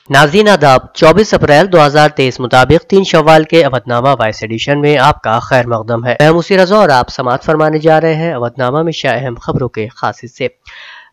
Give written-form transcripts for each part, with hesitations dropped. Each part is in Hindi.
नाज़रीन आदाब, 24 अप्रैल 2023 मुताबिक 3 शव्वाल के अवधनामा वॉइस एडिशन में आपका खैर मकदम है। मैं मुसी रज़ा और आप समाअत फरमाने जा रहे हैं अवधनामा में शाया अहम खबरों के खास हिस्से।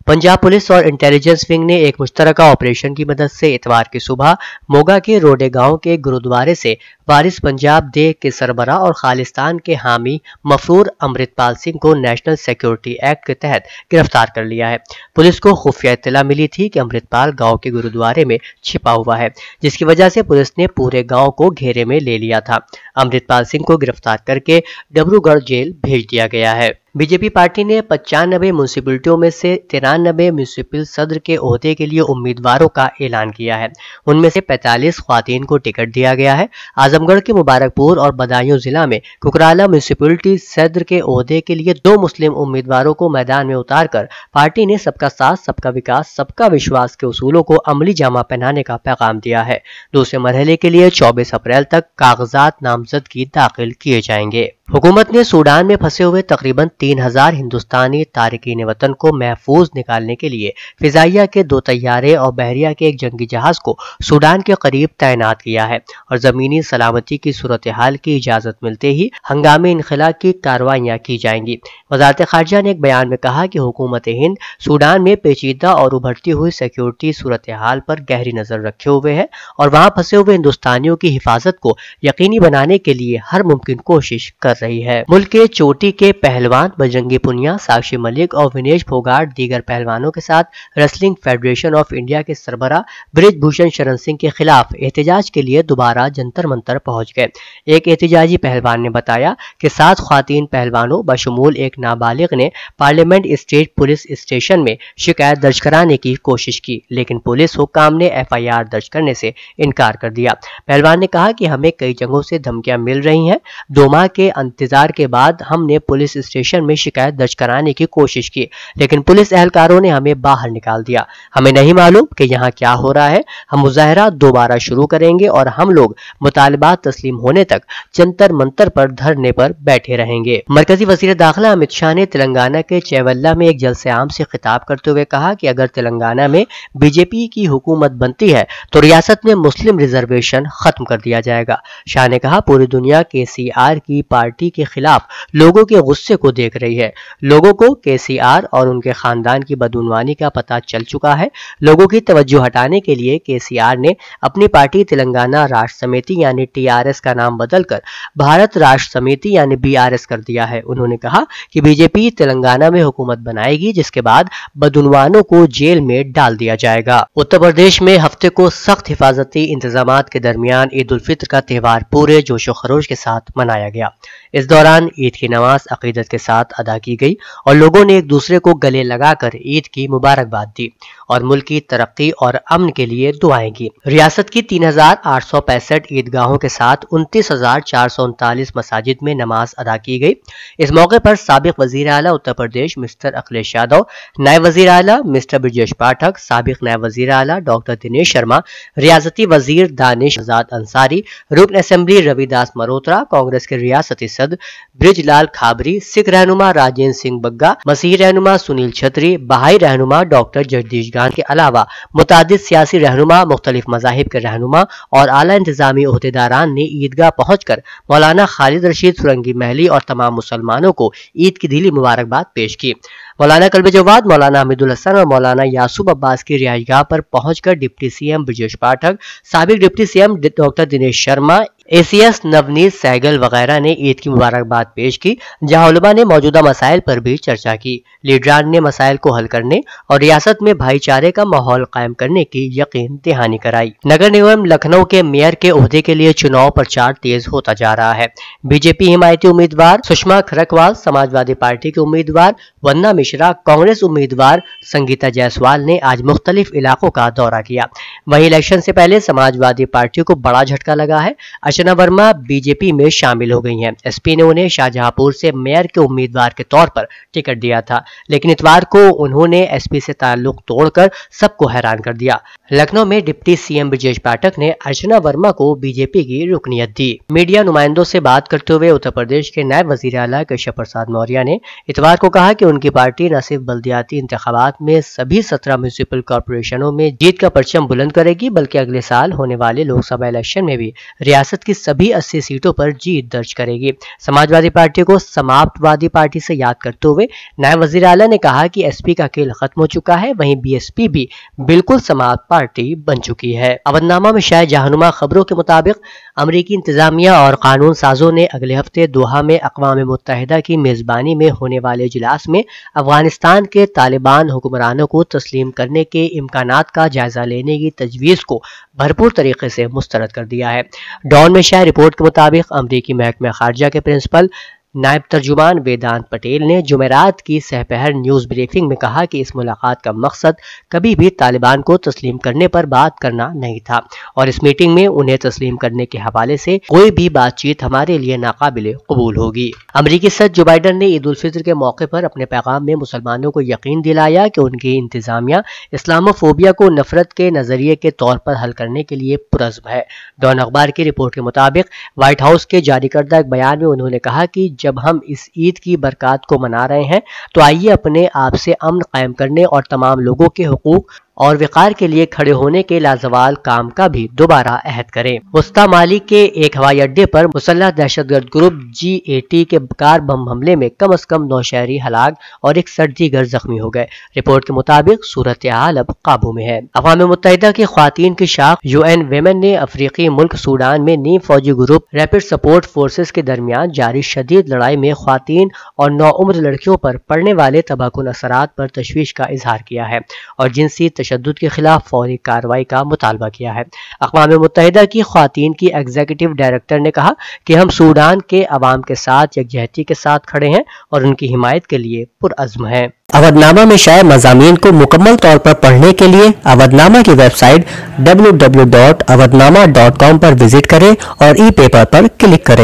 पंजाब पुलिस और इंटेलिजेंस विंग ने एक मुश्तरका ऑपरेशन की मदद से इतवार की सुबह मोगा के रोडे गांव के गुरुद्वारे से वारिस पंजाब दे के सरबरा और खालिस्तान के हामी मफरूर अमृतपाल सिंह को नेशनल सिक्योरिटी एक्ट के तहत गिरफ्तार कर लिया है। पुलिस को खुफिया इत्तला मिली थी कि अमृतपाल गांव के गुरुद्वारे में छिपा हुआ है, जिसकी वजह से पुलिस ने पूरे गांव को घेरे में ले लिया था। अमृतपाल सिंह को गिरफ्तार करके डब्रूगढ़ जेल भेज दिया गया है। बीजेपी पार्टी ने 95 म्यूनसिपलिटियों में से 93 म्यूनसिपल सदर के ओहदे के लिए उम्मीदवारों का ऐलान किया है। उनमें से 45 ख्वातीन को टिकट दिया गया है। आजमगढ़ के मुबारकपुर और बदायूं जिला में कुकराला म्यूनसिपलिटी सदर के ओहदे के लिए 2 मुस्लिम उम्मीदवारों को मैदान में उतारकर पार्टी ने सबका साथ, सबका विकास, सबका विश्वास के उसूलों को अमली जामा पहनाने का पैगाम दिया है। दूसरे मरहले के लिए 24 अप्रैल तक कागजात नामजदगी दाखिल किए जाएंगे। हुकूमत ने सूडान में फंसे हुए तकरीबन 3000 हिंदुस्तानी तारिकीन वतन को महफूज निकालने के लिए फिजाइया के 2 तैयारे और बहरिया के एक जंगी जहाज को सूडान के करीब तैनात किया है और जमीनी सलामती की सूरत हाल की इजाजत मिलते ही हंगामी इनखला की कार्रवाइयाँ की जाएंगी। वजारत खारजा ने एक बयान में कहा कि हुकूमत हिंद सूडान में पेचीदा और उभरती हुई सिक्योरिटी सूरत हाल पर गहरी नजर रखे हुए है और वहाँ फंसे हुए हिंदुस्तानियों की हिफाजत को यकीनी बनाने के लिए हर मुमकिन कोशिश कर रही है। मुल्क के चोटी के पहलवान बजरंगी पुनिया, साक्षी मलिक और विनेश फोगाट दीगर पहलवानों के साथ रेसलिंग फेडरेशन ऑफ इंडिया के सरबरा ब्रिजभूषण शरण सिंह के खिलाफ एहतजाज के लिए दोबारा जंतर मंतर पहुंच गए। एक एहतजाजी पहलवान ने बताया कि 7 ख्वातीन पहलवानों बशमूल एक नाबालिग ने पार्लियामेंट स्टेट पुलिस स्टेशन में शिकायत दर्ज कराने की कोशिश की, लेकिन पुलिस हुक्काम ने FIR दर्ज करने से इनकार कर दिया। पहलवान ने कहा कि हमें कई जगहों से धमकियां मिल रही हैं। 2 माह के इंतजार के बाद हमने पुलिस स्टेशन में शिकायत दर्ज कराने की कोशिश की, लेकिन पुलिस एहलकारों ने हमें बाहर निकाल दिया। हमें नहीं मालूम कि यहाँ क्या हो रहा है। हम मुजाहरा दोबारा शुरू करेंगे और हम लोग मुतालबात तस्लीम होने तक जंतर मंतर पर धरने पर बैठे रहेंगे। मरकजी वजीर दाखिला अमित शाह ने तेलंगाना के चेवल्ला में एक जलसे आम से खिताब करते हुए कहा कि अगर तेलंगाना में बीजेपी की हुकूमत बनती है तो रियासत में मुस्लिम रिजर्वेशन खत्म कर दिया जाएगा। शाह ने कहा पूरी दुनिया KCR की पार्टी के खिलाफ लोगों के गुस्से को देख रही है। लोगों को KCR और उनके खानदान की बदउनवानी का पता चल चुका है। लोगों की तवज्जो हटाने के लिए KCR ने अपनी पार्टी तेलंगाना राष्ट्र समिति यानी TRS का नाम बदलकर भारत राष्ट्र समिति यानी BRS कर दिया है। उन्होंने कहा कि बीजेपी तेलंगाना में हुकूमत बनाएगी, जिसके बाद बदउनवानों को जेल में डाल दिया जाएगा। उत्तर प्रदेश में हफ्ते को सख्त हिफाजती इंतजामात के दरमियान ईद उल फित्र का त्यौहार पूरे जोशो खरोश के साथ मनाया गया। इस दौरान ईद की नमाज अकीदत के साथ अदा की गई और लोगों ने एक दूसरे को गले लगाकर ईद की मुबारकबाद दी और मुल्क की तरक्की और अमन के लिए दुआएं की। रियासत की 3865 ईदगाहों के साथ 29,439 मसाजिद में नमाज अदा की गई। इस मौके पर साबिक वजीर आला उत्तर प्रदेश मिस्टर अखिलेश यादव, नायब वजीर आला मिस्टर ब्रजेश पाठक, साबिक नायब वजीर आला डॉक्टर दिनेश शर्मा, रियासती वजीर दानिश आजाद अंसारी, रुकन असेंबली रविदास मल्होत्रा, कांग्रेस के रियासती सदर ब्रिजलाल खाबरी, सिख रहनुमा राजेंद्र सिंह बग्गा, मसीही रहनुमा सुनील छतरी, बहाई रहनुमा डॉक्टर जगदीश गान के अलावा मुतादिद सियासी रहनुमा, मुख्तलिफ मजाहिब के रहनुमा और आला इंतजामी ओहदेदारान ने ईदगाह पहुंचकर मौलाना खालिद रशीद फुरंगी महली और तमाम मुसलमानों को ईद की दिली मुबारकबाद पेश की। मौलाना कल्ब जवाद, मौलाना हमीदुल हसन और मौलाना यासूब अब्बास की रिहाइशगाह पर पहुंचकर डिप्टी CM ब्रजेश पाठक, साबिक deputy CM doctor Dinesh Sharma, ACS Navneet Sehgal वगैरह ने ईद की मुबारकबाद पेश की, जहां उलमा ने मौजूदा मसाइल पर भी चर्चा की। लीडरान ने मसाइल को हल करने और रियासत में भाईचारे का माहौल कायम करने की यकीन दहानी कराई। नगर निगम लखनऊ के मेयर के ओहदे के लिए चुनाव प्रचार तेज होता जा रहा है। बीजेपी हिमायती उम्मीदवार सुषमा खरकवाल, समाजवादी पार्टी के उम्मीदवार वंदना मिश्रा, कांग्रेस उम्मीदवार संगीता जायसवाल ने आज मुख्तलिफ इलाकों का दौरा किया। वहीं इलेक्शन से पहले समाजवादी पार्टी को बड़ा झटका लगा है। अर्चना वर्मा बीजेपी में शामिल हो गई हैं। SP ने उन्हें शाहजहांपुर से मेयर के उम्मीदवार के तौर पर टिकट दिया था, लेकिन इतवार को उन्होंने SP से ताल्लुक तोड़कर सबको हैरान कर दिया। लखनऊ में डिप्टी CM ब्रजेश पाठक ने अर्चना वर्मा को बीजेपी की रुकनियत दी। मीडिया नुमाइंदों से बात करते हुए उत्तर प्रदेश के नायब वजीर आला केशव प्रसाद मौर्य ने इतवार को कहा कि उनकी पार्टी पार्टी न सिर्फ बल्दियाती इंतखाबात में सभी 17 म्यूनिसिपल कॉरपोरेशनों में जीत का परचम बुलंद करेगी, बल्कि अगले साल होने वाले लोकसभा इलेक्शन में भी रियासत की सभी 80 सीटों पर जीत दर्ज करेगी। समाजवादी पार्टी को समाप्तवादी पार्टी से याद करते हुए नायब वजीर आला ने कहा कि एसपी का खेल खत्म हो चुका है, वहीं बीएसपी भी बिल्कुल समाप्त पार्टी बन चुकी है। अवधनामा में शायद जहानुमा खबरों के मुताबिक अमरीकी इंतजामिया और कानून साजों ने अगले हफ्ते दोहा में अक़वाम मुत्तहिदा की मेजबानी में होने वाले इजलास में अफगानिस्तान के तालिबान हुक्मरानों को तस्लीम करने के इम्कानात का जायजा लेने की तजवीज़ को भरपूर तरीके से मुस्तरद कर दिया है। डॉन में शायद रिपोर्ट के मुताबिक अमरीकी महकमा खारजा के प्रिंसिपल नायब तर्जुमान वेदांत पटेल ने जुमेरात की सहपहर न्यूज ब्रीफिंग में कहा कि इस मुलाकात का मकसद कभी भी तालिबान को तस्लीम करने पर बात करना नहीं था और इस मीटिंग में उन्हें तस्लीम करने के हवाले से कोई भी बातचीत हमारे लिए नाकाबिले कबूल होगी। अमरीकी सदर जो बाइडन ने ईद उल फित्र के मौके पर अपने पैगाम में मुसलमानों को यकीन दिलाया कि उनकी इंतजामिया इस्लामोफोबिया को नफरत के नजरिए के तौर पर हल करने के लिए पुरज़्म है। डॉन अखबार की रिपोर्ट के मुताबिक व्हाइट हाउस के जारी करदा एक बयान में उन्होंने कहा कि जब हम इस ईद की बरकत को मना रहे हैं तो आइए अपने आप से अमन कायम करने और तमाम लोगों के हुकूक और विकार के लिए खड़े होने के लाजवाल काम का भी दोबारा अहद करें। वस्ता माली के एक हवाई अड्डे पर मुसल्लह दहशतगर्द ग्रुप GAT के कार बम हमले में कम से कम 9 शहरी हलाक और एक सर्दीगर जख्मी हो गए। रिपोर्ट के मुताबिक सूरत हाल अब काबू में है। अक़वाम मुत्तहिदा की ख्वातीन की शाख UN वेमेन ने अफ्रीकी मुल्क सूडान में नीम फौजी ग्रुप रैपिड सपोर्ट फोर्सेस के दरमियान जारी शदीद लड़ाई में ख्वातीन और नौउम्र लड़कियों पर पड़ने वाले तबाहकुन असरात पर तशवीश का इजहार किया है और जिनसी तशद्दुद के खिलाफ फौरी कार्रवाई का मुतालबा किया है। अक़वाम मुत्तहिदा की ख्वातीन की एग्जीक्यूटिव डायरेक्टर ने कहा कि हम सूडान के अवाम के साथ यकजहती के साथ खड़े हैं और उनकी हिमायत के लिए पुरअज़्म हैं। अवधनामा में शाये मज़ामीन को मुकम्मल तौर पर पढ़ने के लिए अवधनामा की वेबसाइट www.awadhnama.com पर विजिट करें और ई पेपर पर क्लिक करें।